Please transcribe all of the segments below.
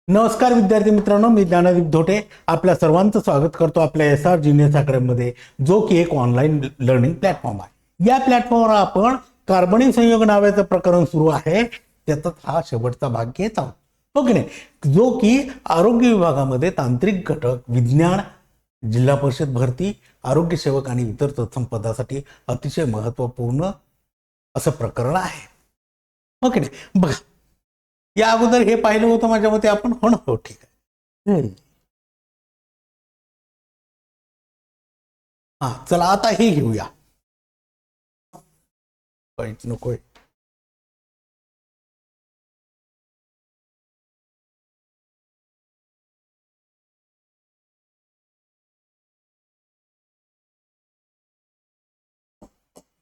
नमस्कार विद्यार्थी मित्रांनो, मी ज्ञानदीप धोटे आपल्या सर्वांचं स्वागत करतो आपल्या SR जीनियस अकॅडमीमध्ये, जो की एक ऑनलाईन लर्निंग प्लॅटफॉर्म आहे. या प्लॅटफॉर्मवर आपण कार्बनिक संयोग नावाचं प्रकरण सुरू आहे, त्याचा हा शेवटचा भाग घेत आहोत. हो की नाही, जो की आरोग्य विभागामध्ये तांत्रिक घटक, विज्ञान, जिल्हा परिषद भरती, आरोग्य सेवक आणि इतर तत्सम पदासाठी अतिशय महत्वपूर्ण असं प्रकरण आहे. हो की नाही, बघा या अगोदर हे पाहिलं होतं माझ्या मते आपण. हो ना, हो ठीक आहे. हा चला आता हे घेऊया. नकोय.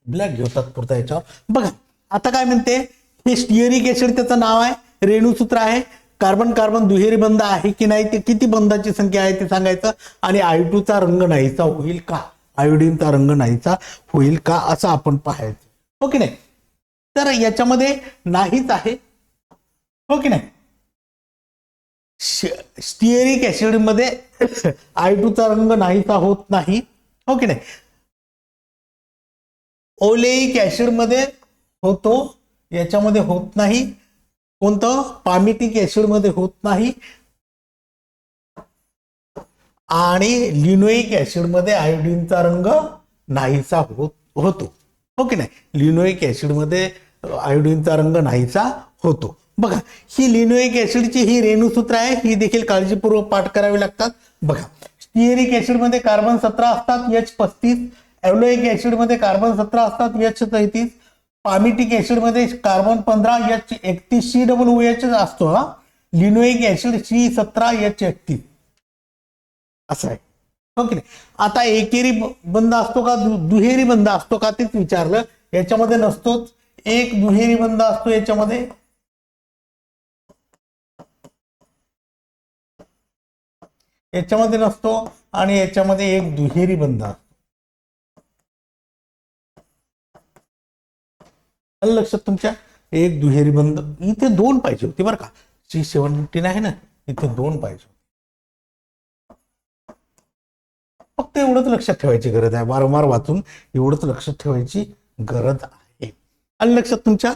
ब्लॅक घेऊ तात्पुरता याच्यावर. बघा आता काय म्हणते, हे स्टिअरिक ऍसिड त्याचं नाव आहे, रेणुसूत्र आहे, कार्बन कार्बन दुहेरी बंध आहे की नाही, ते किती बंधाची संख्या आहे ते सांगायचं, आणि I2 चा रंग नाहीसा होईल का, आयोडीनचा रंग नाहीसा होईल का असं आपण पाहायचं. हो की नाही, तर याच्यामध्ये नाहीच आहे. हो की नाही, स्टिअरिक ऍसिड मध्ये I2 चा रंग नाहीसा होत नाही. हो की नाही, ओलेइक ऍसिड मध्ये होतो, याच्यामध्ये होत नाही. कोणतं, पामिटिक ऍसिड मध्ये होत नाही, आणि लिनोइक ऍसिड मध्ये आयोडीनचा रंग नाहीसा होतो. हो की नाही, लिनोइक ऍसिड मध्ये आयोडीनचा रंग नाहीसा होतो. बघा ही लिनोइक ऍसिडची ही रेणुसूत्र आहे, ही देखील काळजीपूर्वक पाठ करावी लागतात. बघा स्टिअरिक ऍसिड मध्ये कार्बन 17 असतात, H35. एलोइक ऍसिड मध्ये कार्बन 17 असतात, H33. पामिटिक ऍसिड मध्ये कार्बन 15, H31, COOH असतो. हा लिनोइक ऍसिड C17, H31 असं आहे. हो की नाही, आता एकेरी बंध असतो का, दुहेरी बंध असतो का तेच विचारलं. याच्यामध्ये नसतोच, एक दुहेरी बंध असतो याच्यामध्ये. याच्यामध्ये नसतो, आणि याच्यामध्ये एक दुहेरी बंध असतो. लक्षात तुमच्या, एक दुहेरी बंध. इथे दोन पाहिजे होती बरं का, C17 आहे ना, इथे दोन पाहिजे. फक्त एवढंच लक्षात ठेवायची गरज आहे, वारंवार वाचून एवढंच लक्षात ठेवायची गरज आहे. आलं लक्षात तुमच्या.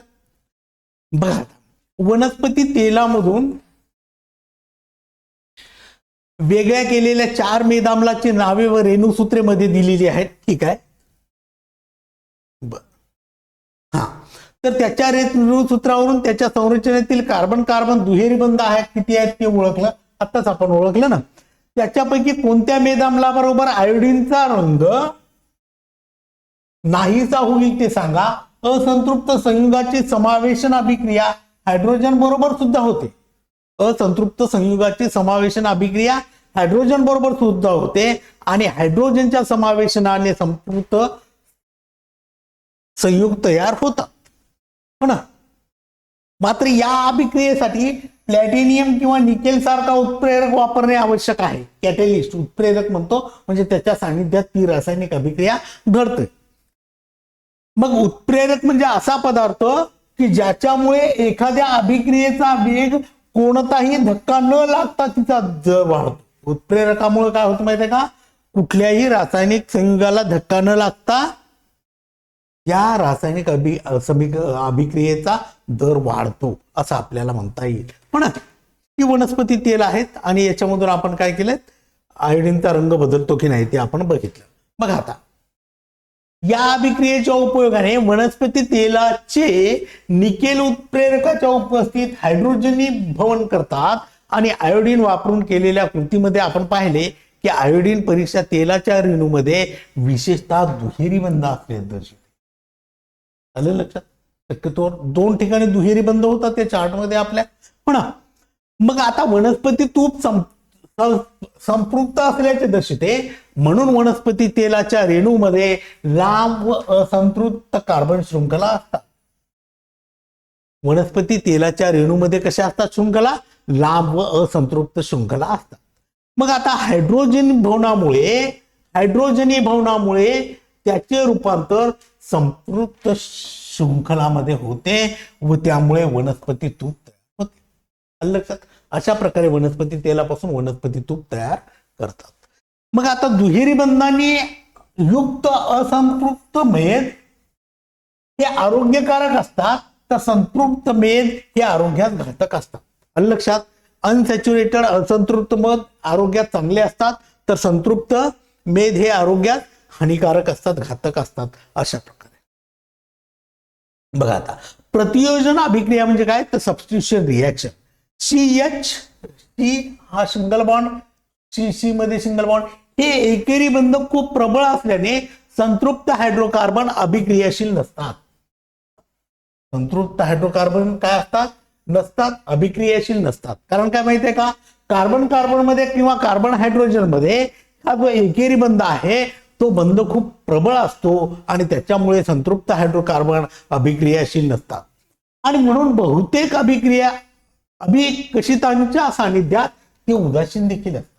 बघा वनस्पती तेलामधून वेगळ्या केलेल्या 4 मेदाम्लाची नावे व रेणुसूत्रे मध्ये दिलेली आहेत. ठीक आहे, हा तर त्याच्या रेणुसूत्रावरून त्याच्या संरचनेतील कार्बन कार्बन दुहेरी बंध आहेत किती आहेत ते ओळखलं, आताच आपण ओळखलं ना. त्याच्यापैकी कोणत्या मेदाम्लाबरोबर आयोडीनचा रंग नाहीसा होईल ते सांगा. असंतृप्त संयुगाची समावेशन अभिक्रिया हायड्रोजन बरोबर सुद्धा होते. असंतृप्त संयुगाची समावेशन अभिक्रिया हायड्रोजन बरोबर सुद्धा होते, आणि हायड्रोजनच्या समावेशनाने संतृप्त संयुग तयार होतात. हो ना, मात्र या अभिक्रियेसाठी प्लॅटिनियम किंवा निकेल सारखा उत्प्रेरक वापरणे आवश्यक आहे. कॅटलिस्ट उत्प्रेरक म्हणतो, म्हणजे त्याच्या सानिध्यात ती रासायनिक अभिक्रिया घडते. मग उत्प्रेरक म्हणजे असा पदार्थ की ज्याच्यामुळे एखाद्या अभिक्रियेचा वेग कोणताही धक्का न लागता तिचा दर वाढतो. उत्प्रेरकामुळे काय होतं माहितीये का, कुठल्याही रासायनिक संयुगाला धक्का न लागता या रासायनिक अभिक्रियेचा दर वाढतो असं आपल्याला म्हणता येईल. पण ही वनस्पती तेल आहेत, आणि याच्यामधून आपण काय केलं, आयोडीनचा रंग बदलतो की नाही ते आपण बघितलं. बघा आता या अभिक्रियेच्या उपयोगाने वनस्पती तेलाचे निकेल उत्प्रेरकाच्या उपस्थितीत हायड्रोजनीभवन करतात, आणि आयोडीन वापरून केलेल्या कृतीमध्ये आपण पाहिले की आयोडीन परीक्षा तेलाच्या रेणूमध्ये विशेषतः दुहेरी बंध असले दर्शवते. आलं लक्षात, शक्यतो 2 ठिकाणी दुहेरी बंध होतात त्या चार्टमध्ये आपल्या. पण मग आता वनस्पती तूप संपृक्त असल्याचे दर्शवते, म्हणून वनस्पती तेलाच्या रेणूमध्ये लांब व असंतृप्त कार्बन शृंखला असतात. वनस्पती तेलाच्या रेणूमध्ये कशा असतात शृंखला, लांब व असंतृप्त शृंखला असतात. मग आता हायड्रोजनी भवनामुळे त्याचे रूपांतर संपृक्त शृंखलामध्ये होते, व त्यामुळे वनस्पती तूप आलं लक्षात? अशा प्रकारे वनस्पती तेलापासून वनस्पती तूप तयार करतात. मग आता दुहेरी बंधाने युक्त असंतृप्त मेद हे आरोग्यकारक असतात, तर संतृप्त मेद हे आरोग्यात घातक असतात. आलं लक्षात? अनसॅच्युरेटेड असंतृप्त मध आरोग्यात चांगले असतात, तर संतृप्त मेद हे आरोग्यात हानिकारक असतात, घातक असतात. अशा प्रकारे बघा आता प्रतियोजन अभिक्रिया म्हणजे काय, तर सबस्टिट्यूशन रिएक्शन. सी हा सिंगल बॉन्ड, सी मध्ये सिंगल बॉन्ड, हे एकेरी बंध खूप प्रबळ असल्याने संतृप्त हायड्रोकार्बन अभिक्रियाशील नसतात. संतृप्त हायड्रोकार्बन काय असतात, नसतात, अभिक्रियाशील नसतात. कारण काय माहितीये का, कार्बन कार्बन मध्ये किंवा कार्बन हायड्रोजन मध्ये हा जो एकेरी बंध आहे तो बंध खूप प्रबळ असतो आणि त्याच्यामुळे संतृप्त हायड्रोकार्बन अभिक्रियाशील नसतात. आणि म्हणून बहुतेक अभिकशितांच्या सानिध्यात ते उदासीन देखील असतात.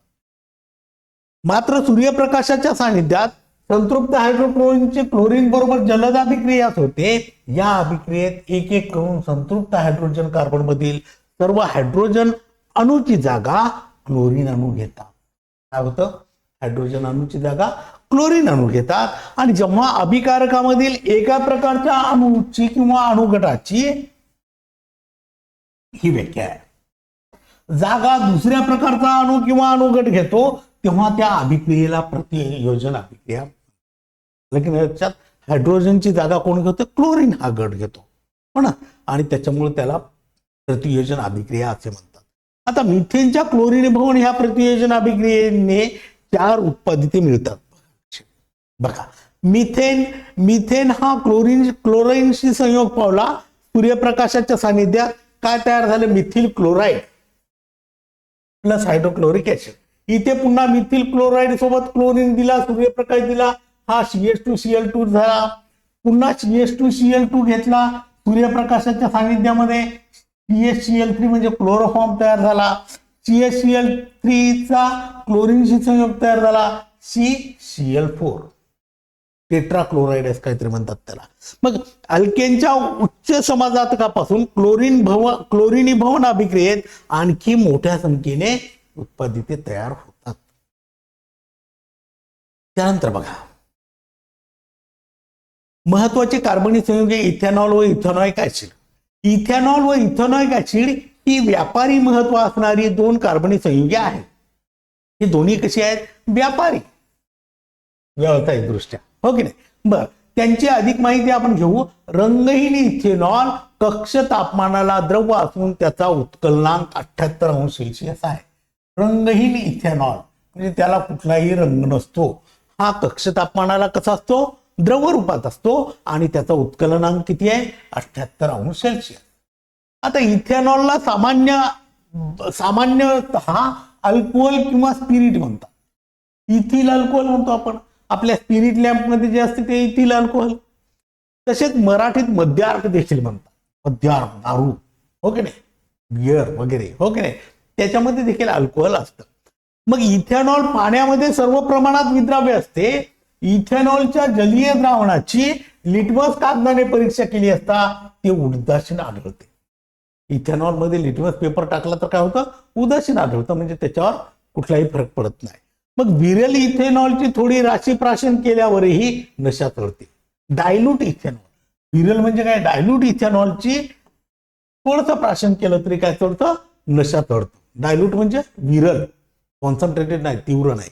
मात्र सूर्यप्रकाशाच्या सानिध्यात संतृप्त हायड्रोक्लोरिनचे क्लोरीन बरोबर जलद अभिक्रिया होते. या अभिक्रियेत एक एक करून संतृप्त हायड्रोजन कार्बन मधील सर्व हायड्रोजन अणूची जागा क्लोरीन अणू घेतात. काय होतं, हायड्रोजन अणूची जागा क्लोरीन अणू घेतात. आणि जेव्हा अभिकारकामधील एका प्रकारच्या अणूची किंवा अणुगटाची, ही व्याख्या आहे, जागा दुसऱ्या प्रकारचा अणू किंवा अणुगट घेतो तेव्हा त्या अभिक्रियेला प्रतियोजन अभिक्रिया. लक्षात, हायड्रोजनची जागा कोण घेतो, क्लोरीन हा गट घेतो हो ना, आणि त्याच्यामुळे त्याला प्रतियोजन अभिक्रिया असे म्हणतात. आता मिथेनच्या क्लोरीन भवन ह्या प्रतियोजन अभिक्रियेने 4 उत्पादिते मिळतात. बघा, मिथेन हा क्लोरीनशी संयोग पावला, सूर्यप्रकाशाच्या सानिध्यात काय तयार झालं, methyl chloride plus hydrochloric acid. इथे पुन्हा मिथिल क्लोराईड सोबत क्लोरीन दिला, सूर्यप्रकाश दिला, हा CH2Cl2 झाला. पुन्हा CH2Cl2 घेतला सूर्यप्रकाशाच्या सानिध्यामध्ये, CHCl3 म्हणजे क्लोरोफॉर्म तयार झाला. CHCl3 चा क्लोरीनशी संयोग तयार झाला, CCl4 टेट्राक्लोराइड काहीतरी म्हणतात त्याला. मग अल्केनच्या उच्च समाजातकापासून क्लोरिनीभवन अभिक्रियेत आणखी मोठ्या संख्येने उत्पादिते तयार होतात. त्यानंतर बघा, महत्वाचे कार्बनी संयुगे इथेनॉल व इथेनॉइक ऍसिड. इथेनॉल व इथेनॉइक ऍसिड ही व्यापारी महत्व असणारी 2 कार्बनी संयुगे आहेत. ही दोन्ही कशी आहेत, व्यापारी, व्यावसायिक दृष्ट्या, हो की नाही. बर, त्यांची अधिक माहिती आपण घेऊ. रंगहीन इथेनॉल कक्ष तापमानाला द्रव असून त्याचा उत्कलनांक 78 अंश सेल्सिअस आहे. रंगहीन इथेनॉल म्हणजे त्याला कुठलाही रंग नसतो, हा कक्ष तापमानाला कसा असतो, द्रव रूपात असतो आणि त्याचा उत्कलनांक किती आहे, 78 अंश सेल्सिअस. आता इथेनॉलला सामान्यतः अल्कोहोल किंवा स्पिरिट म्हणतात. इथिल अल्कोहोल म्हणतो आपण, आपल्या स्पिरिट लॅम्प मध्ये जे असते ते इथिल अल्कोहोल. तसेच मराठीत मद्यार्क देखील म्हणतात, मद्यार्क दारू, हो की नाही, बियर वगैरे, हो की नाही, त्याच्यामध्ये देखील अल्कोहोल असतं. मग इथेनॉल पाण्यामध्ये सर्व प्रमाणात विद्राव्य असते. इथेनॉलच्या जलीय द्रावणाची लिटमस कागदाने परीक्षा केली असता ते उदासीन आढळते. इथेनॉल मध्ये लिटमस पेपर टाकला तर काय होतं, उदासीन आढळतं, म्हणजे त्याच्यावर कुठलाही फरक पडत नाही. मग विरल इथेनॉलची थोडी राशी प्राशन केल्यावरही नशा चढते. डायल्यूट इथेनॉल, विरल म्हणजे काय, डायल्यूट इथेनॉलची थोडंसं प्राशन केलं तरी काय चढतं, नशा चढतो. डायल्यूट म्हणजे विरल, कॉन्सन्ट्रेटेड नाही, तीव्र नाही.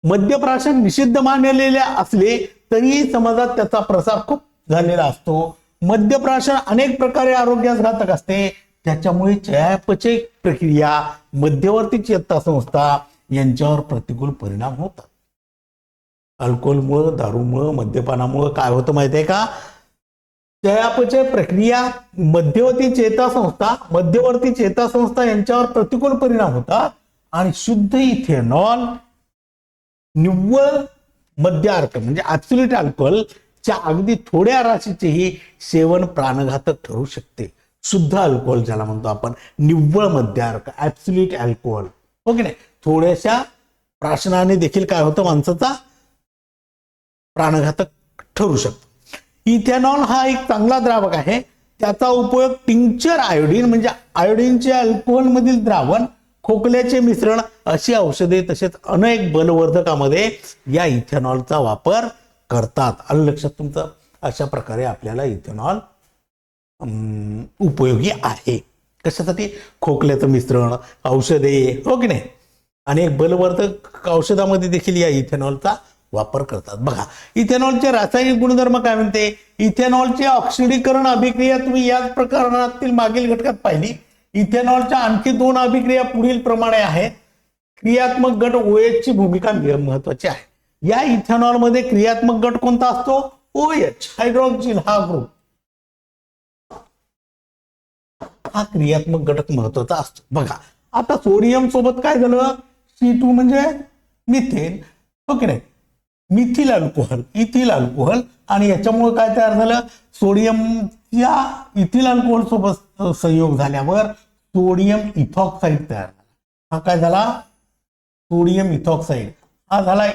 मद्यप्राशन निषिद्ध मानलेले असले तरीही समाजात त्याचा प्रसार खूप झालेला असतो. मद्यप्राशन अनेक प्रकारे आरोग्यास घातक असते. त्याच्यामुळे चयापचय प्रक्रिया, मध्यवर्ती चेतासंस्था यांच्यावर प्रतिकूल परिणाम होतात. अल्कोहोलमुळे, दारूमुळे, मद्यपानामुळे काय होतं माहितीये का, चयापचय प्रक्रिया, मध्यवर्ती चेतासंस्था यांच्यावर प्रतिकूल परिणाम होतात. आणि शुद्ध इथेनॉल, निव्वळ मद्यार्क म्हणजे ऍब्सोल्यूट अल्कोहोलच्या अगदी थोड्या राशीचेही सेवन प्राणघातक ठरू शकते. शुद्ध अल्कोहोल ज्याला म्हणतो आपण, निव्वळ मद्यार्क, ऍब्सोल्यूट अल्कोहोल, हो की नाही, थोड्याशा प्राशनाने देखील काय होतं, माणसाचा प्राणघातक ठरू शकतो. इथेनॉल हा एक चांगला द्रावक आहे. त्याचा उपयोग टिंक्चर आयोडीन म्हणजे आयोडीनचे अल्कोहोल मधील द्रावण, खोकल्याचे मिश्रण अशी औषधे तसेच अनेक बलवर्धकामध्ये या इथेनॉलचा वापर करतात. आलं लक्षात तुमचं? अशा प्रकारे आपल्याला इथेनॉल उपयोगी आहे. कशासाठी? खोकल्याचं मिश्रण, औषधे, हो की नाही, अनेक बलवर्धक औषधामध्ये देखील या इथेनॉलचा वापर करतात. बघा इथेनॉलचे रासायनिक गुणधर्म काय म्हणते? इथेनॉलचे ऑक्सिडीकरण अभिक्रिया तुम्ही याच प्रकरणातील मागील घटकात पाहिली. इथेनॉलच्या आणखी 2 अभिक्रिया पुढील प्रमाणे आहेत. क्रियात्मक गट OH ची भूमिका महत्वाची आहे. या इथेनॉलमध्ये क्रियात्मक गट कोणता असतो? OH, हायड्रॉक्सिल हा ग्रुप, हा क्रियात्मक घटक महत्वाचा असतो. बघा आता सोडियम सोबत काय झालं? C2 म्हणजे मिथेन, ओके नाही, मिथिल अल्कोहोल, इथिल अल्कोहोल, आणि याच्यामुळे काय तयार झालं? सोडियमच्या इथिल अल्कोहोल सोबत संयोग झाल्यावर सोडियम इथॉक्साईड तयार झाला. हा काय झाला? सोडियम इथॉक्साईड. हा झाला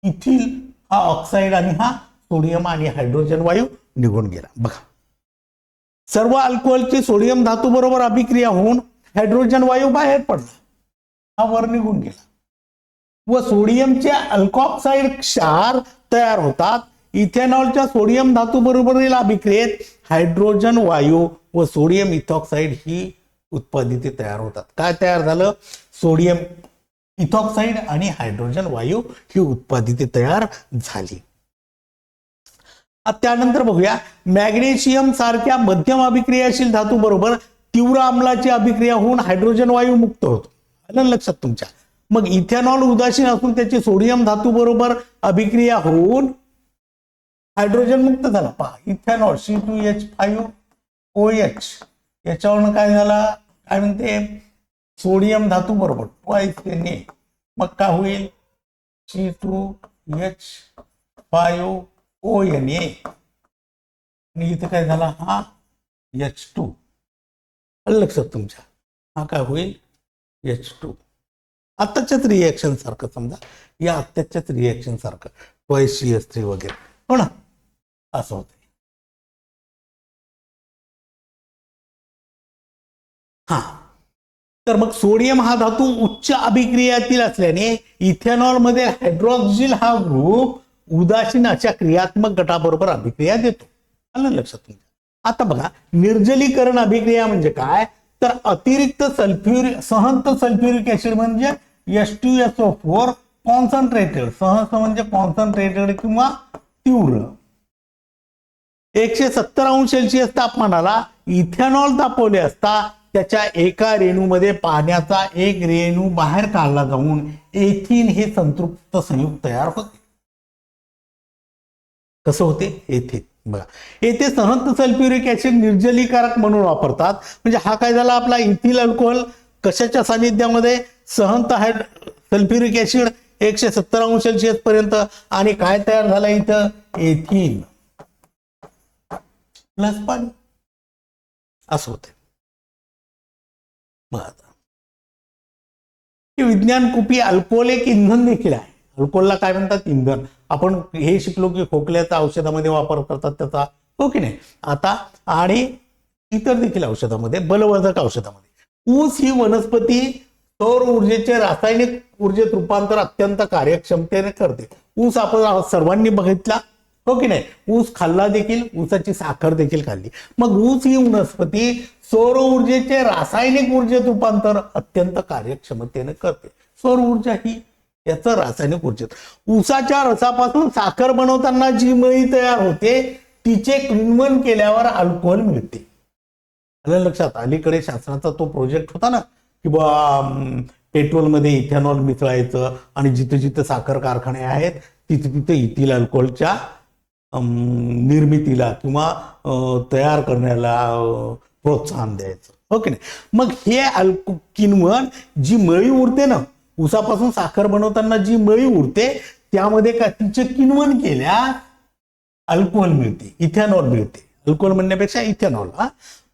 इथिल, हा ऑक्साईड, आणि हा सोडियम आणि हायड्रोजन वायू निघून गेला. बघा सर्व अल्कोहोलची सोडियम धातू बरोबर अभिक्रिया होऊन हायड्रोजन वायू बाहेर पडला, हा वर निघून गेला व सोडियमचे अल्कोऑक्साईड क्षार तयार होतात. इथेनॉलच्या सोडियम धातू बरोबरील अभिक्रियेत हायड्रोजन वायू व सोडियम इथॉक्साईड ही उत्पादिते तयार होतात. काय तयार झालं? सोडियम इथॉक्साईड आणि हायड्रोजन वायू ही उत्पादिते तयार झाली. त्यानंतर बघूया, मॅग्नेशियम सारख्या मध्यम अभिक्रियाशील धातू बरोबर तीव्र आम्लाची अभिक्रिया होऊन हायड्रोजन वायू मुक्त होतो. आलं लक्षात तुमच्या? मग इथेनॉल उदासीन असून त्याची सोडियम धातू बरोबर अभिक्रिया होऊन हायड्रोजन मुक्त झाला. पहा इथेनॉल C2H5OH याच्यावरून काय झाला? काय म्हणते? सोडियम धातू बरोबर ट्वाइस ने, मग काय होईल? C2H5ONA, आणि इथे काय झाला? हा H2. लक्षात तुमच्या? हा काय होईल? H2. आत्ताच्याच रिएक्शन सारखं समजा, या आत्ताच्याच रिएक्शन सारखं ट्वाइस CH3 वगैरे, हो ना, असं होतं. हा तर मग सोडियम हा धातू उच्च अभिक्रियातील असल्याने इथेनॉल मध्ये हायड्रॉक्सिल हा ग्रुप उदासीन अशा क्रियात्मक गटाबरोबर अभिक्रिया देतो. आलं लक्षात तुमच्या? आता बघा निर्जलीकरण अभिक्रिया म्हणजे काय? तर अतिरिक्त सहंत सल्फ्युरिक ऍसिड म्हणजे H2SO4 कॉन्सन्ट्रेटेड, सहंत म्हणजे कॉन्सन्ट्रेटेड किंवा तीव्र, 170 अंश सेल्सिअस तापमानाला इथेनॉल तापवले असता त्याच्या एका रेणूमध्ये पाण्याचा एक रेणू बाहेर काढला जाऊन एथिन हे संतृप्त संयुक्त तयार होते. कसं होते? एथिन. बघा येथे सहंत सल्फ्युरिक ऍसिड निर्जलीकारक म्हणून वापरतात. म्हणजे हा काय झाला आपला इथिल अल्कोहोल कशाच्या सानिध्यामध्ये? सहंत सल्फ्युरिक ऍसिड 170 अंश सेल्सिअस पर्यंत, आणि काय तयार झालं इथं? एथिन प्लस पाणी, असं होते. विज्ञान कुपी अल्कोहोल एक इंधन देखील आहे. अल्कोहोलला काय म्हणतात? इंधन. आपण हे शिकलो की खोकल्याचा औषधामध्ये वापर करतात त्याचा, हो की नाही? आता आणि इतर देखील औषधामध्ये, बलवर्धक औषधामध्ये. ऊस ही वनस्पती सौर ऊर्जेचे रासायनिक ऊर्जेत रूपांतर अत्यंत कार्यक्षमतेने करते. ऊस आपण सर्वांनी बघितला, हो की नाही? ऊस खाल्ला देखील, ऊसाची साखर देखील खाल्ली. मग ऊस ही वनस्पती सौर ऊर्जेचे रासायनिक ऊर्जेत रूपांतर अत्यंत कार्यक्षमतेने करते. सौर ऊर्जा ही याचं रासायनिक ऊर्जेत. ऊसाच्या रसापासून साखर बनवताना जी मळी तयार होते तिचे किण्वन केल्यावर अल्कोहोल मिळते. आलं लक्षात? अलीकडे शासनाचा तो प्रोजेक्ट होता ना की पेट्रोलमध्ये इथेनॉल मिसळायचं, आणि जिथे जिथे साखर कारखाने आहेत तिथे तिथे इथिल अल्कोहोलच्या निर्मितीला किंवा तयार करण्याला प्रोत्साहन द्यायचं, हो की नाही? मग हे किण्वन, जी मळी उरते ना ऊसापासून साखर बनवताना जी मळी उरते त्यामध्ये का तिचे किण्वन केल्यास अल्कोहोल मिळते, इथेनॉल मिळते. अल्कोहोल म्हणण्यापेक्षा इथेनॉल.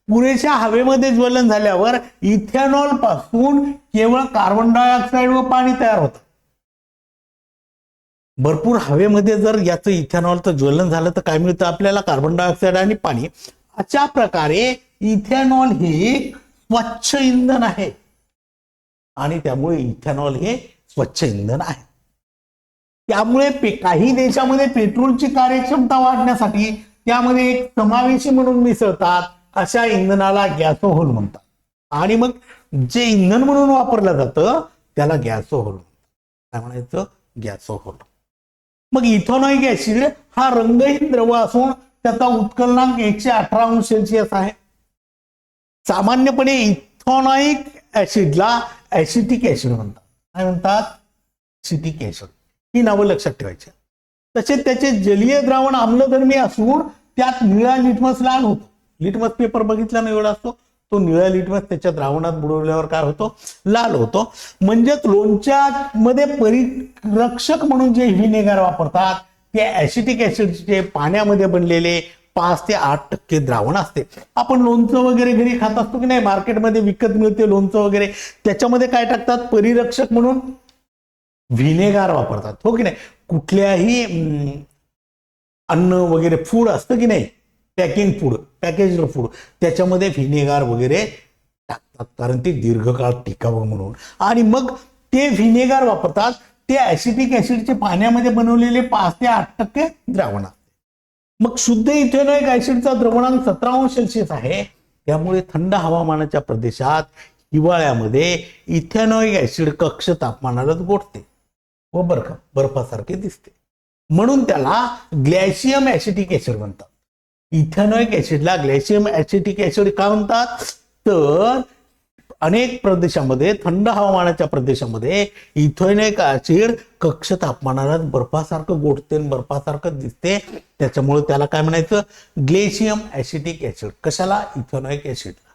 पुरेशा हवेमध्ये ज्वलन झाल्यावर इथेनॉल पासून केवळ कार्बन डायऑक्साईड व पाणी तयार होतं. भरपूर हवेमध्ये जर याचं इथेनॉलचं ज्वलन झालं तर काय मिळतं आपल्याला? कार्बन डायऑक्साईड आणि पाणी. अशा प्रकारे इथेनॉल हे स्वच्छ इंधन आहे आणि त्यामुळे इथेनॉल हे स्वच्छ इंधन आहे. त्यामुळे काही देशामध्ये पेट्रोलची कार्यक्षमता वाढण्यासाठी त्यामध्ये एक समावेशी म्हणून मिसळतात अशा इंधनाला गॅसोहोल म्हणतात. आणि मग जे इंधन म्हणून वापरलं जातं त्याला गॅसोहोल म्हणतात. काय म्हणायचं? गॅसोहोल. मग इथेनॉइक ऍसिड हा रंगहीन द्रव असून त्याचा उत्कलनांक 118°C आहे. सामान्यपणे इथेनॉइक ऍसिडला ऍसिटिक ऍसिड म्हणतात. काय म्हणतात? Acetic acid. ही नावं लक्षात ठेवायची. तसेच त्याचे जलीय द्रावण आम्लधर्मी असून त्यात निळा लिटमस लाल होतो. लिटमस पेपर बघितला ना एवढा असतो, तो निळा लिटमस त्याच्या द्रावणात बुडवल्यावर काय होतो? लाल होतो. म्हणजेच लोणच्यामध्ये परिरक्षक म्हणून जे व्हिनेगर वापरतात ते ऍसिटिक ऍसिडचे पाण्यामध्ये बनलेले 5 ते 8% द्रावण असते. आपण लोणचं वगैरे घरी खात असतो की नाही, मार्केटमध्ये विकत मिळते लोणचं वगैरे, त्याच्यामध्ये काय टाकतात? परिरक्षक म्हणून व्हिनेगर वापरतात. हो की नाही? कुठल्याही अन्न वगैरे फूड असतं की नाही, पॅकिंग फूड, पॅकेज्ड फूड, त्याच्यामध्ये व्हिनेगर वगैरे टाकतात कारण ते दीर्घकाळ टिकावं म्हणून. आणि मग ते व्हिनेगर वापरतात. ते ऍसिटिक ऍसिडचे पाण्यामध्ये बनवलेले 5 ते 8% द्रावण असते. मग शुद्ध इथेनॉइक ऍसिडचा द्रवणांक 17°C आहे. त्यामुळे थंड हवामानाच्या प्रदेशात हिवाळ्यामध्ये इथेनॉइक ऍसिड कक्ष तापमानालाच गोठते व बर्फासारखे दिसते. म्हणून त्याला ग्लॅशियम ऍसिटिक ऍसिड म्हणतात. इथेनॉइक ऍसिडला ग्लॅशियम ऍसिटिक ऍसिड का म्हणतात? तर अनेक प्रदेशामध्ये, थंड हवामानाच्या प्रदेशामध्ये इथेनॉइक ऍसिड कक्ष तापमानाला बर्फासारखं गोठते, बर्फासारखं दिसते. त्याच्यामुळे त्याला काय म्हणायचं? ग्लेशियम ऍसिटिक ऍसिड. कशाला? इथेनॉइक ऍसिडला.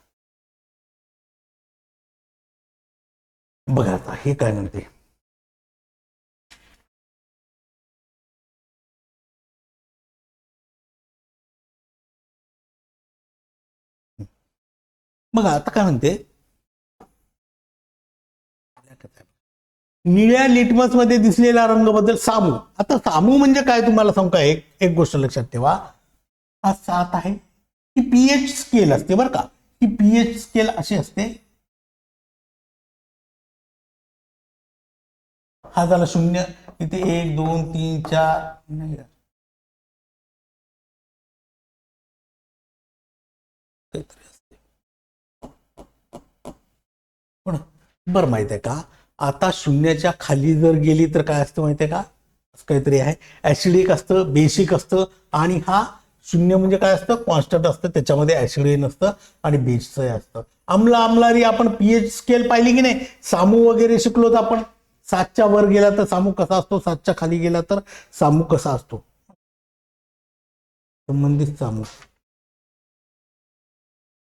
बघा आता हे काय म्हणते. मग आता काय म्हणते? निळ्या लिटमस मध्ये दिसलेला रंग बद्दल सामू. आता सामू म्हणजे काय तुम्हाला सांगू का? एक गोष्ट लक्षात ठेवा. हा 7 आहे. ही पीएच स्केल असते बरं का. ही पीएच स्केल अशी असते. हा झाला 0. इथे 1 2 3 4 नाही पण बरं माहित आहे का? आता 0च्या खाली जर गेली तर काय असतं माहिती आहे का? काहीतरी आहे. ऍसिडिक असतं, बेसिक असतं. आणि हा 0 म्हणजे काय असतं? कॉन्स्टंट असतं. त्याच्यामध्ये ऍसिड नसतं आणि बेसचं असतं. आम्लारी आपण पीएच स्केल पाहिली की नाही? सामू वगैरे शिकलो तर आपण. 7च्या वर गेला तर सामू कसा असतो, 7च्या खाली गेला तर सामू कसा असतो, संबंधित सामू.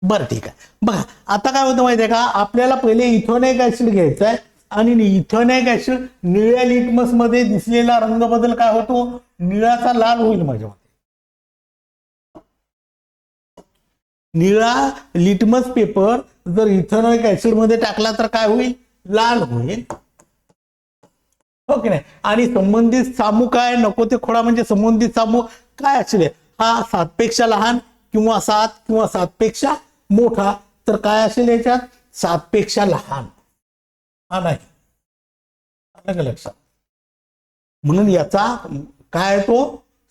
बरं ठीक आहे. बघा आता काय होतं माहिती आहे का? आपल्याला पहिले इथेनॉइक ऍसिड घ्यायचं आहे आणि इथेनॉइक ऍसिड निळ्या लिटमस मध्ये दिसलेला रंग बदल काय होतो? निळाचा लाल होईल. माझ्या मते निळा लिटमस पेपर जर इथेनॉइक ऍसिड मध्ये टाकला तर काय होईल? लाल होईल. हो की नाही? आणि संबंधित सामू काय? नको ते खोडा म्हणजे संबंधित सामू काय असेल? हा 7 पेक्षा लहान किंवा 7 किंवा 7 पेक्षा मोठा. तर काय असेल याच्यात? 7 पेक्षा लहान. हा नाही, अलग लक्षात. म्हणून याचा काय तो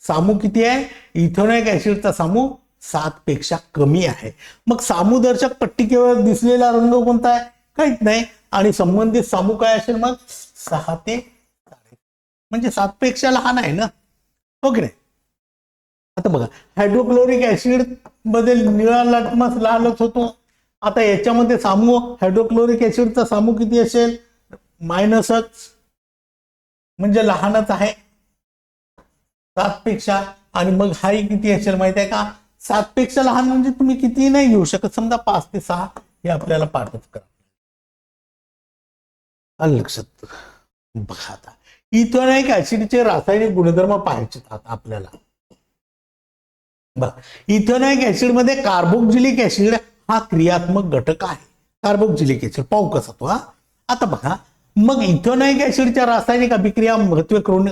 सामू किती आहे? इथेनॉइक ऍसिडचा सामू 7 पेक्षा कमी आहे. मग सामूदर्शक पट्टिकेवर दिसलेला रंग कोणता आहे? काहीच नाही. आणि संबंधित सामू काय असेल मग? 6 ते 7 म्हणजे 7 पेक्षा लहान आहे ना. हो की नाही? आता बघा हायड्रोक्लोरिक ऍसिड मध्ये निळा लिटमस लालच होतो. आता याच्यामध्ये सामू हायड्रोक्लोरिक ऍसिडचा सामू किती असेल? मायनसच, म्हणजे लहानच आहे 7 पेक्षा. आणि मग हाही किती असेल माहिती आहे का? 7 पेक्षा लहान म्हणजे तुम्ही कितीही नाही घेऊ शकत. समजा 5 ते 6 हे आपल्याला पाठच करा. लक्षात बघा. आता इथेनॉइक ऍसिडचे रासायनिक गुणधर्म पाहायचे आपल्याला. बघा इथेनॉइक ऍसिड मध्ये कार्बोक्सिलिक ऍसिड हा क्रियात्मक घटक आहे. कार्बोक्सिलिक ऍसिड पाहू कसा तो. आता बघा मग इथेनॉइक ऍसिडच्या रासायनिक अभिक्रिया महत्त्वपूर्ण.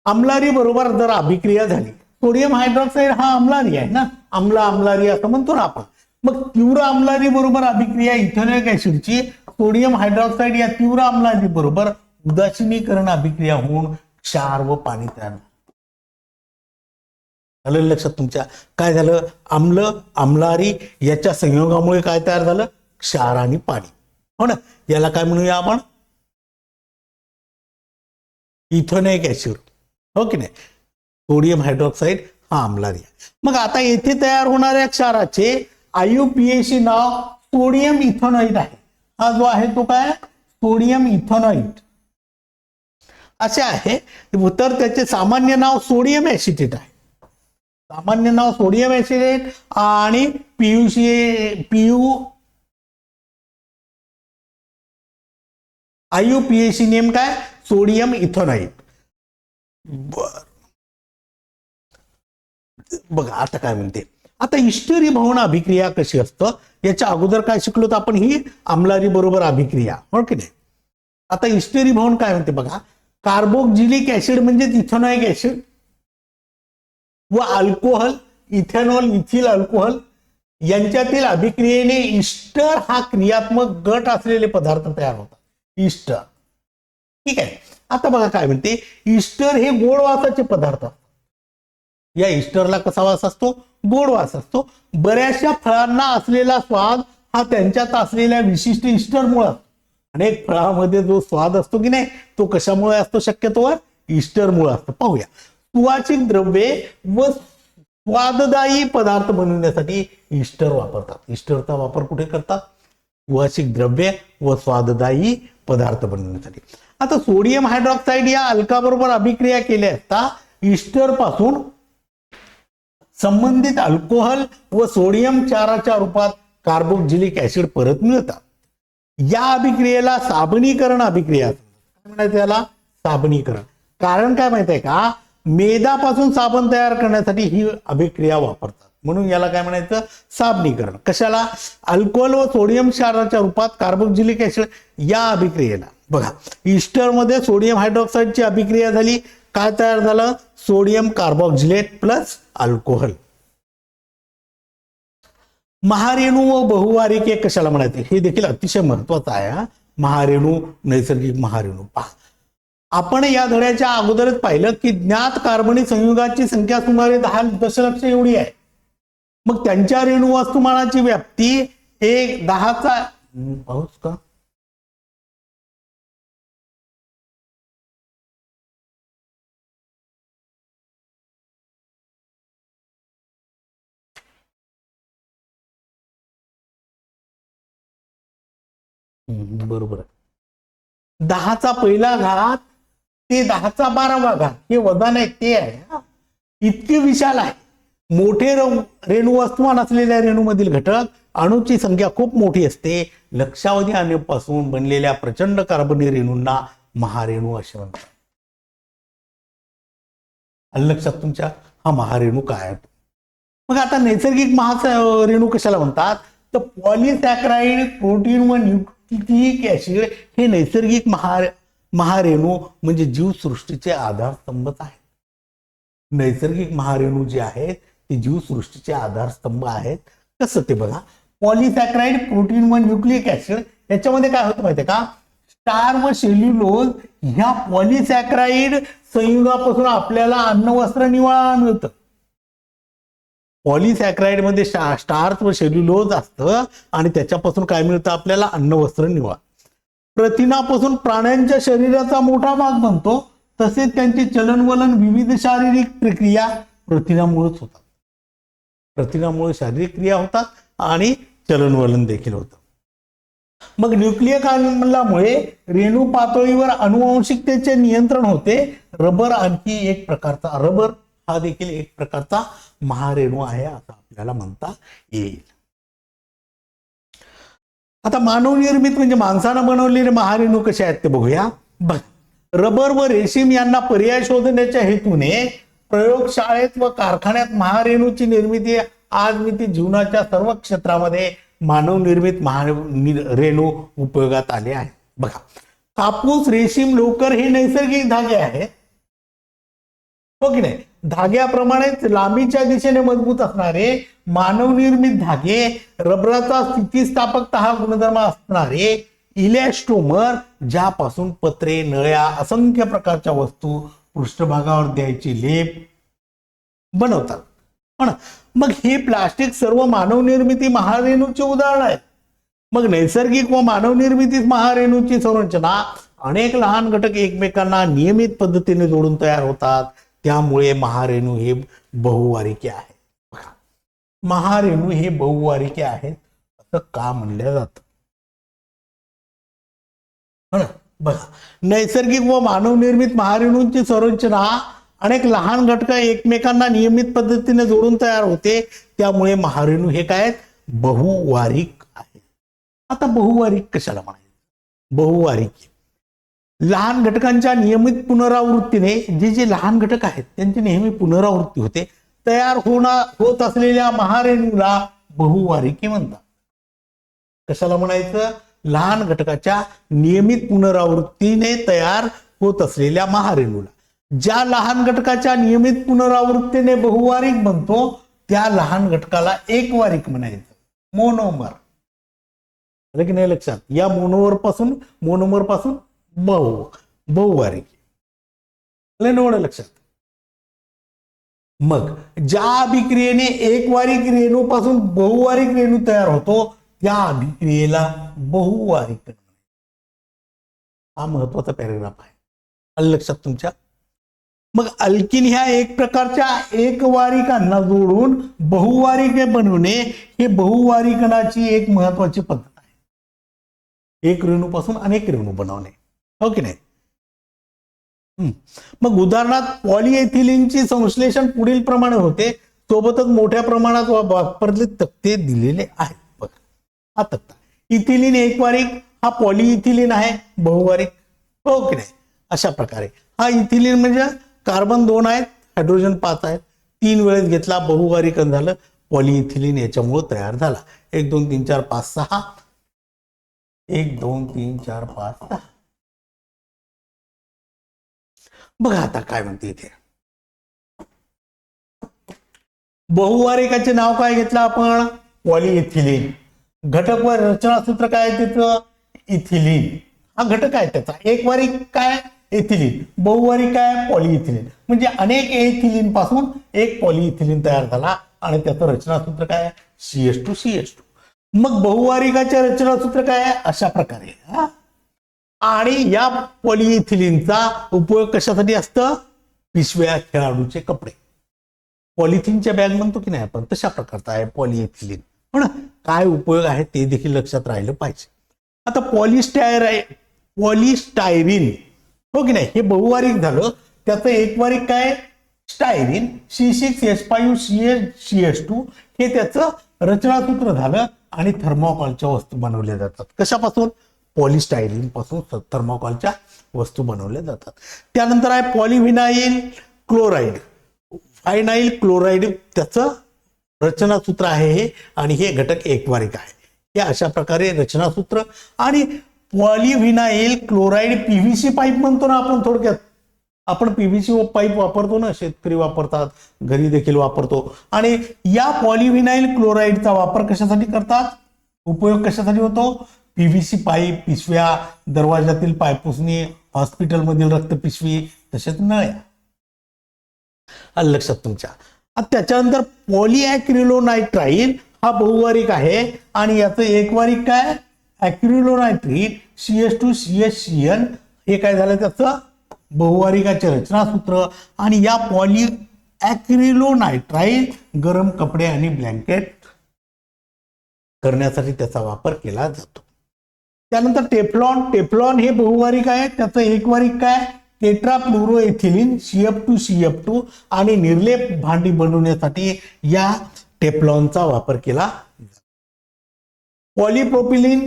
आम्लारी बरोबर जर अभिक्रिया झाली सोडियम हायड्रॉक्साईड हा अम्लारी आहे ना, अम्लारी असं म्हणतो ना आपण. मग तीव्र अम्लारी बरोबर अभिक्रिया इथेनॉइक ऍसिडची सोडियम हायड्रॉक्साईड या तीव्र अम्लारी बरोबर उदासीनीकरण अभिक्रिया होऊन क्षार व पाणी तयार झालं. आलं लक्षात तुमच्या? काय झालं? अम्लारी याच्या संयोगामुळे काय तयार झालं? क्षार आणि पाणी. हो ना, याला काय म्हणूया आपण? Ethanoic acid. हो की नाही? सोडियम हायड्रॉक्साईड हा अम्लारी आहे. मग आता येथे तयार होणाऱ्या क्षाराचे IUPAC नाव सोडियम इथेनॉइड आहे. हा जो आहे तो काय? सोडियम इथेनॉइड असे आहे. तर त्याचे सामान्य नाव सोडियम ऍसिटेट आहे. सामान्य नाव सोडियम ऍसिटेट आणि IUPAC नेम काय? Sodium ethanoid. बर, बघा आता काय म्हणते. आता इष्टरीभवन अभिक्रिया कशी असतं याच्या अगोदर काय शिकलो तर आपण? ही अम्लारी बरोबर अभिक्रिया. हो की नाही? आता इष्टरीभवन काय म्हणते बघा. कार्बोक्झिलिक ऍसिड म्हणजे इथेनॉइक ऍसिड व अल्कोहल, इथेनॉल, इथिल अल्कोहल यांच्यातील अभिक्रियेने इस्टर हा क्रियात्मक गट असलेले पदार्थ तयार होतात. इस्टर. ठीक आहे. आता बघा काय म्हणते. इस्टर हे गोड वासाचे पदार्थ. या इस्टरला कसा वास असतो? गोड वास असतो. बऱ्याचशा फळांना असलेला स्वाद हा त्यांच्यात असलेल्या विशिष्ट इस्टरमुळे असतो. अनेक फळामध्ये जो स्वाद असतो की नाही तो कशामुळे असतो? शक्यतोवर इस्टरमुळे असतो. पाहूया. सुवासिक द्रव्ये व स्वाददायी पदार्थ बनवण्यासाठी इस्टर वापरतात. इस्टरचा वापर कुठे करतात? सुवासिक द्रव्ये व स्वाददायी पदार्थ बनवण्यासाठी. आता सोडियम हायड्रॉक्साईड या अल्काबरोबर अभिक्रिया केल्या असता इस्टर पासून संबंधित अल्कोहल व सोडियम क्षाराच्या रूपात कार्बोक्झिलिक ऍसिड परत मिळतात. या अभिक्रियेला साबणीकरण अभिक्रिया म्हणायचं. याला साबणीकरण. कारण काय माहित आहे का? मेदापासून साबण तयार करण्यासाठी ही अभिक्रिया वापरतात, म्हणून याला काय म्हणायचं? साबणीकरण. कशाला? अल्कोहोल व सोडियम क्षाराच्या रूपात कार्बोक्झिलिक ऍसिड या अभिक्रियेला. बघा, इस्टर मध्ये सोडियम हायड्रॉक्साईडची अभिक्रिया झाली. काय तयार झालं? Sodium carboxylate plus alcohol. महारेणू व बहुवारिके कशाला म्हणायचे? हे देखील अतिशय महत्वाचं आहे. महारेणू, नैसर्गिक महारेणू. पहा, आपण या धड्याच्या अगोदरच पाहिलं की ज्ञात कार्बनी संयुगाची संख्या सुमारे 10 दशलक्ष एवढी आहे. मग त्यांच्या रेणू वस्तुमानाची व्याप्ती हे 10चा पाऊस का? बरोबर आहे. 10चा पहिला घात ते 10चा 12वा घात हे वजा नाही ते आहे. इतके विशाल आहे. मोठे रेणू वस्तुमान असलेल्या रेणूमधील घटक अणूची संख्या खूप मोठी असते. लक्षावधी अणूपासून बनलेल्या प्रचंड कार्बनी रेणूंना महारेणू असे म्हणतात. लक्षात तुमच्या? हा महारेणू काय आहे? मग आता नैसर्गिक महारेणू कशाला म्हणतात? तर पॉलिसॅकराइड, प्रोटीन व न्यूक्लिक ऍसिड हे नैसर्गिक महारेणू म्हणजे जीवसृष्टीचे आधारस्तंभच आहेत. नैसर्गिक महारेणू जे आहेत ते जीवसृष्टीचे आधारस्तंभ आहेत. कसं ते बघा. पॉलिसॅकराइड, प्रोटीन व न्यूक्लिक ऍसिड याच्यामध्ये काय होतं माहितीये का? स्टार व सेल्युलोज ह्या पॉलिसॅकराइड संयुगापासून आपल्याला अन्न, वस्त्र, निवारा मिळतं. पॉलिसॅकराइड मध्ये स्टार्च व सेल्युलोज असतं आणि त्याच्यापासून काय मिळतं आपल्याला? अन्न, वस्त्र, निवारा. प्रथिनापासून प्राण्यांच्या शरीराचा मोठा भाग बनतो. तसेच त्यांचे चलनवलन, विविध शारीरिक प्रक्रिया प्रथिनामुळेच होतात. प्रथिनामुळे शारीरिक क्रिया होतात आणि चलनवलन देखील होतं. मग न्यूक्लियक आम्लामुळे रेणू पातळीवर अनुवांशिकतेचे नियंत्रण होते. रबर आणखी एक प्रकारचा, रबर हा देखील एक प्रकारचा महारेणू आहे असं आपल्याला म्हणता येईल. आता मानव निर्मित म्हणजे माणसानं बनवलेले महारेणू कसे आहेत ते बघूया. रबर व रेशीम यांना पर्याय शोधण्याच्या हेतूने प्रयोगशाळेत व कारखान्यात महारेणूची निर्मिती आज मी जीवनाच्या सर्व क्षेत्रामध्ये मानव निर्मित रेणू उपयोगात आले आहेत. बघा, कापूस, रेशीम, लोकर हे नैसर्गिक धागे आहेत. हो की नाही? धाग्याप्रमाणेच लांबीच्या दिशेने मजबूत असणारे मानवनिर्मित धागे, रबराचा स्थितिस्थापकता हा गुणधर्म असणारे इलॅस्टोमर, ज्यापासून पत्रे, नळ्या, असंख्य प्रकारच्या वस्तू पृष्ठभागावर द्यायचे लेप बनवतात. पण मग हे प्लास्टिक सर्व मानवनिर्मिती महारेणूचे उदाहरण आहे. मग नैसर्गिक व मानवनिर्मिती महारेणूची संरचना अनेक लहान घटक एकमेकांना नियमित पद्धतीने जोडून तयार होतात. त्यामुळे महारेणू हे बहुवारिके आहेत. महारेणू हे बहुवारिके आहेत असं का म्हणलं जातं? बघा, नैसर्गिक व मानवनिर्मित महारेणूंची संरचना अनेक लहान घटक एकमेकांना नियमित पद्धतीने जोडून तयार होते. त्यामुळे महारेणू हे काय आहेत? बहुवारिक आहेत. आता बहुवारिक कशाला म्हणायचं? बहुवारिक लहान घटकांच्या नियमित पुनरावृत्तीने जे लहान घटक आहेत त्यांची नेहमी पुनरावृत्ती होते. तयार होत असलेल्या महारेणूला बहुवारिके म्हणतात. कशाला म्हणायचं? लहान घटकाच्या नियमित पुनरावृत्तीने तयार होत असलेल्या महारेणूला. ज्या लहान घटकाच्या नियमित पुनरावृत्तीने बहुवारिक बनतो त्या लहान घटकाला एकवारिक म्हणायचं, मोनोमर. आलं की नाही लक्षात? या मोनोमर पासून बहुवारिक एवढं लक्षात. मग ज्या अभिक्रियेने एकवारिक रेणूपासून बहुवारिक रेणू तयार होतो त्या अभिक्रियेला बहुवारिक. हा महत्वाचा पॅरेग्राफ आहे. आलं लक्षात तुमच्या? मग अल्किन ह्या एक प्रकारच्या एकवारिकांना जोडून बहुवारिके बनवणे हे बहुवारिकणाची एक महत्वाची पद्धत आहे. एक रेणूपासून अनेक रेणू बनवणे, हो की नाही? मग उदाहरणार्थ पॉलिएथिलीनचे संश्लेषण पुढील प्रमाणे होते. सोबतच मोठ्या प्रमाणात वापरले तक्ते दिलेले आहेत. बघा, हा तक्ता. इथिलीन एकवारिक, हा पॉलिइथिलीन आहे बहुवारिक, हो की नाही? अशा प्रकारे हा इथिलीन म्हणजे कार्बन 2 आहेत, हायड्रोजन 5 आहेत. 3 वेळेस घेतला, बहुवारिक झालं. पॉलिइथिलीन याच्यामुळे तयार झाला. 1 2 3 4 5 6 1 2 3 4 5 6. बघा आता काय म्हणते इथे. बहुवारिकाचे नाव काय घेतलं आपण? पॉलिइथिलीन. घटक व रचनासूत्र काय त्याचं? इथिलीन. हा घटक आहे त्याचा. एकवारिक काय? इथिलीन. बहुवारिक काय? पॉलिइथिलीन. म्हणजे अनेक इथिलीन पासून एक पॉलिइथिलीन तयार झाला आणि त्याचं रचनासूत्र काय? CH2CH2. मग बहुवारिकाचे रचनासूत्र काय? अशा प्रकारे. आणि या पॉलिइथिलीनचा उपयोग कशासाठी असतं? पिशव्या, खेळाडूचे कपडे. पॉलिथिनच्या बॅग म्हणतो की नाही आपण, तशा प्रकारचा आहे पॉलिइथिलीन. पण काय उपयोग आहे ते देखील लक्षात राहिलं पाहिजे. आता पॉलिस्टायरीन, हो की नाही, हे बहुवारिक झालं. त्याचं एकवारिक काय? स्टायरीन. C6H5CH2 हे त्याचं रचनासूत्र झालं. आणि थर्मोकॉलच्या वस्तू बनवल्या जातात. कशापासून? पॉलिस्टायरीन पासून थर्मोकॉलच्या वस्तू बनवल्या जातात. त्यानंतर आहे पॉलिव्हिनाइल क्लोराईड. फायनाइल क्लोराईड त्याचं रचनासूत्र आहे हे, आणि हे घटक एकवारिक आहे. हे अशा प्रकारे रचनासूत्र. आणि पॉलिव्हिनाइल क्लोराईड पीव्हीसी पाईप म्हणतो ना आपण. थोडक्यात आपण पीव्हीसी पाईप वापरतो ना, शेतकरी वापरतात, घरी देखील वापरतो. आणि या पॉलिव्हिनाइल क्लोराईडचा वापर कशासाठी करतात? उपयोग कशासाठी होतो? पीव्हीसी पाईप, पिशव्या, दरवाजातील पायपुसणी, हॉस्पिटलमधील रक्तपिशवी, तसेच नळ्या. लक्षात तुमच्या. त्याच्यानंतर पॉलिॲक्रिलोनाइट्राइल हा बहुवारिक आहे. आणि याचं एकवारिक काय? ॲक्रिलोनाइट्रिन CH2CHCN. हे काय झालं? त्याचं बहुवारिकाचे रचनासूत्र. आणि या पॉलिॲक्रिलोनाइट्राइल गरम कपडे आणि ब्लँकेट करण्यासाठी त्याचा वापर केला जातो. त्यानंतर टेफ्लॉन हे बहुवारिक आहे. त्याचं एकवारिक काय? टेट्राफ्लोरोएथिलीन CF2CF2. आणि निर्लेप भांडी बनवण्यासाठी या टेफ्लॉनचा वापर केला जातो. पॉलिप्रोपिलीन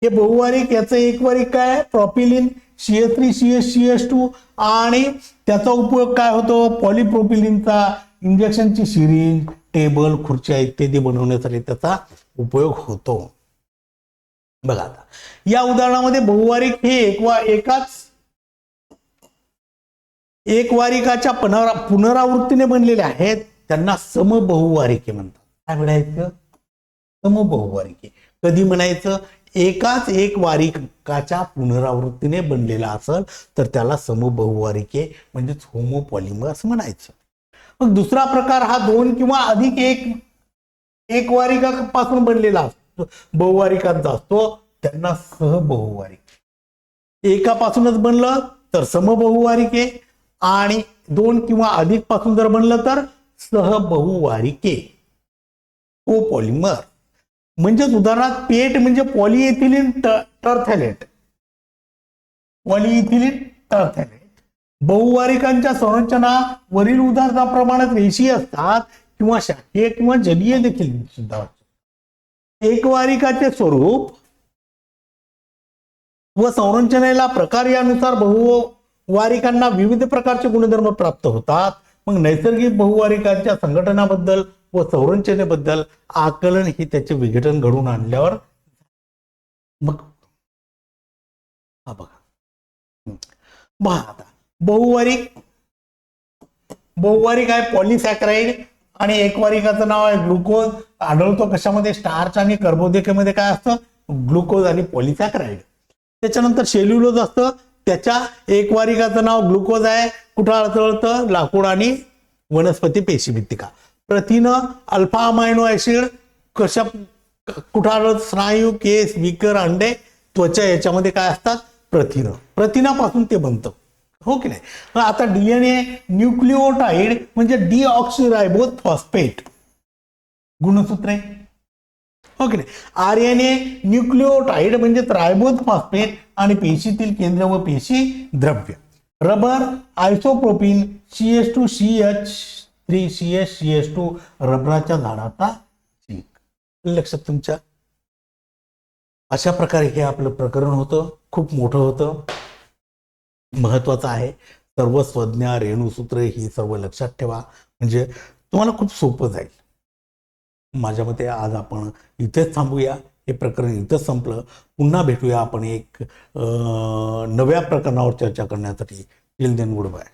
हे बहुवारिक. याचं एकवारिक काय? Propylene CH3CH2. आणि त्याचा उपयोग काय होतो? पॉलिप्रोपिलीनचा इंजेक्शनची सिरिंज, टेबल, खुर्च्या इत्यादी बनवण्यासाठी त्याचा उपयोग होतो. बघा आता या उदाहरणामध्ये बहुवारिक हे एकवारिकाच्या पुनरावृत्तीने बनलेले आहेत त्यांना समबहुवारिके म्हणतात. काय म्हणायचं? समबहुवारिके. कधी म्हणायचं? एकाच एक वारिकाच्या पुनरावृत्तीने बनलेला असेल तर त्याला समबहुवारिके म्हणजेच होमोपॉलिमर असं म्हणायचं. मग दुसरा प्रकार हा दोन किंवा अधिक एक वारिकापासून बनलेला असतो, बहुवारिकांचा असतो, त्यांना सहबहुवारिके. एकापासूनच बनलं तर समबहुवारिके आणि दोन किंवा अधिक पासून जर बनलं तर सहबहुवारिके, कोपॉलिमर. म्हणजेच उदाहरणार्थ पेट म्हणजे पॉलिइथिलीन टरथॅलेट. पॉलिइथिलीन टरथॅलेट. बहुवारिकांच्या संरचना वरील उदाहरणाप्रमाणे रेषीय असतात किंवा शाखीय किंवा जलीय देखील सुद्धा. एकवारिकाचे स्वरूप व संरचनेला प्रकार यानुसार बहुवारिकांना विविध प्रकारचे गुणधर्म प्राप्त होतात. मग नैसर्गिक बहुवारिकांच्या संघटनाबद्दल व संरचनेबद्दल आकलन हे त्याचे विघटन घडून आणल्यावर. मग हा बघा आता बहुवारिक आहे पॉलिसॅकराइड आणि एकवारिकाचं नाव आहे ग्लुकोज. आढळतो कशामध्ये? स्टार्च आणि कर्बोदकेमध्ये काय असतं? ग्लुकोज आणि पॉलिसॅकराइड. त्याच्यानंतर सेल्युलोज असतं, त्याच्या एकवारिकाचं नाव ग्लुकोज आहे. कुठं आढळतं? लाकूड आणि वनस्पती पेशीभित्तिका. प्रथिनं अल्फा अमायनो ऍसिड कशा कुठं आढळतं? स्नायू, केस, विकर, अंडे, त्वचा याच्यामध्ये काय असतात? प्रथिनं. प्रथिनापासून ते बनतं, हो की नाही? आता डीएनए न्यूक्लिओटाइड म्हणजे डीऑक्सिरायबोज फॉस्फेट गुणसूत्रे, हो की नाही? आरएनए न्यूक्लिओटाइड म्हणजे रायबोज फॉस्फेट आणि पेशीतील केंद्र व पेशी द्रव्य. रबर आयसोप्रोपिन CH2CH3CH2 रबराच्या झाडाचा चीक. लक्षात तुमच्या? अशा प्रकारे हे आपलं प्रकरण होतं. खूप मोठं होतं, महत्वाचं आहे. सर्व संज्ञा, रेणुसूत्रे ही सर्व लक्षात ठेवा म्हणजे तुम्हाला खूप सोपं जाईल. माझ्या मते आज आपण इथेच थांबूया. हे प्रकरण इथंच संपलं. पुन्हा भेटूया आपण एक नव्या प्रकरणावर चर्चा करण्यासाठी. Till then good bye.